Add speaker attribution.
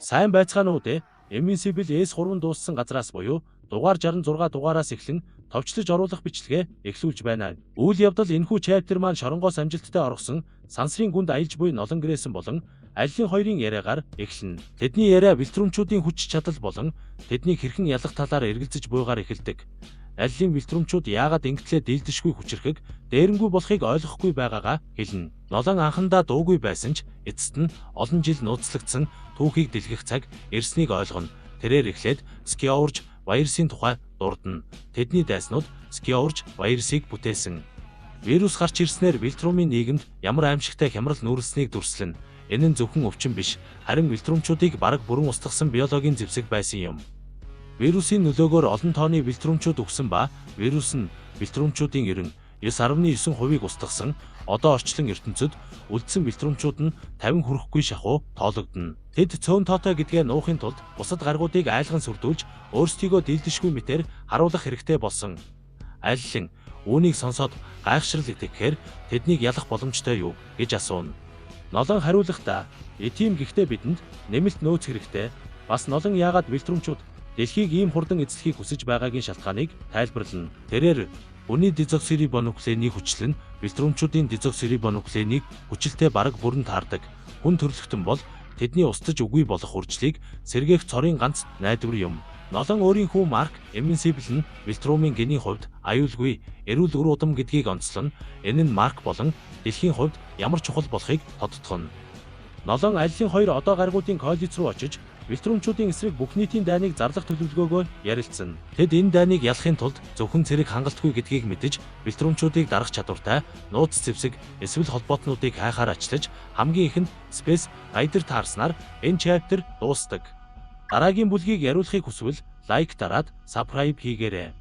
Speaker 1: Сайн байцгаана уу дээ. Invincible S3 дууссан газраас буюу дугаар 66 дугаараас эхлэн товчлож оруулах бичлэгээ эхлүүлж байна. Үйл явдал энэхүү chapter маань шоронгоос амжилттай оргосон сансрын гүнд аялж буй noloн грээсэн болон аллын хоёрын яриагаар эхэлнэ. Тэдний яриа бэлтрүмчүүдийн хүч чадал болон тэднийг хэрхэн ялах талаар эргэлзэж буйгаар эхэлдэг. Аллын бэлтрүмчүүд яагаад ингэтлээ дийлдэшгүй хүчрэхэг дээрэнгүү болохыг ойлгохгүй байгаагаа хэлнэ. Noloн анхандаа дуугүй байсан ч эцэст нь олон жил нууцлагдсан түүхийг дэлгэх цаг ирснийг ойлгоно. Тэрээр эхлээд Skjoorj Vaer's-ийн тухай дурдна. Тэдний дайснууд Skjoorj Vaer's-ийг бүтээсэн. Вирус гарч ирснээр бэлтрүмийн нийгэмд ямар аимшигтай хямрал нүүрснийг дүрслэнэ. Энэ нь зөвхөн өвчин биш, харин бэлтрүмчүүдийг бараг бүрэн устгасан биологийн зэвсэг байсан юм. Вирусын нөлөөгөөр олон тооны бэлтрүмчүүд өгсөн ба вирус нь бэлтрүмчүүдийн 99.9%-ийг устгасан. Одоо орчлон ертөнцид үлдсэн бэлтрүмчүүд нь 50 хүрэхгүй шахуу тоологдно. Тэд цөөн тоотой гэдгээ нуухын тулд бусад гаргуудыг айлган сүрдүүлж өөрсдийгөө дийлдэшгүй мэтээр харуулах хэрэгтэй болсон. Айллан үүнийг сонсоод гайхшрал итгэхээр тэднийг ялах боломжтой юу гэж асууна. Noloн хариулахдаа тийм гэхдээ бидэнд нэмэлт нөөц хэрэгтэй. Бас noloн яагаад бэлтрүмчүүд дэлхийг ийм хурдан эзлэхийг хүсэж байгаагийн шалтгааныг тайлбарлана. Тэрээр хүний дезоксирибонуклеиний хүчлэл нь бэлтрүмчүүдийн дезоксирибонуклеинийг хүчилтэй бараг бүрэн таардаг. Хүн төрлөختөн бол тэдний устж үгүй болох үржлийг сэргээх цорын ганц найдвар юм. Noloн өөрийн хүү Mark Invincible нь бэлтрүмийн гений хувьд аюулгүй, эрүүл үр удам гэдгийг онцлно. Энэ нь Mark болон дэлхийн хувьд ямар чухал болохыг тодтогно. Noloн аллын хоёр одоо гаргуудын коллеж руу очиж бэлтрүмчүүдийн эсрэг бүх нийтийн дайныг зарлах төлөвлөгөөгөө ярилцсан. Тэд энэ дайныг ялахын тулд зөвхөн цэрэг хангалтгүй гэдгийг мэдэж бэлтрүмчүүдийг дарах чадвартай нууц зэвсэг эсвэл холбоотнуудыг хайхаар ачлаж хамгийн ихэнд Space Rider таарснаар энэ chapter дуусдаг. Дараагийн бүлгийг яриулахыг хүсвэл лайк дараад subscribe хийгээрэй.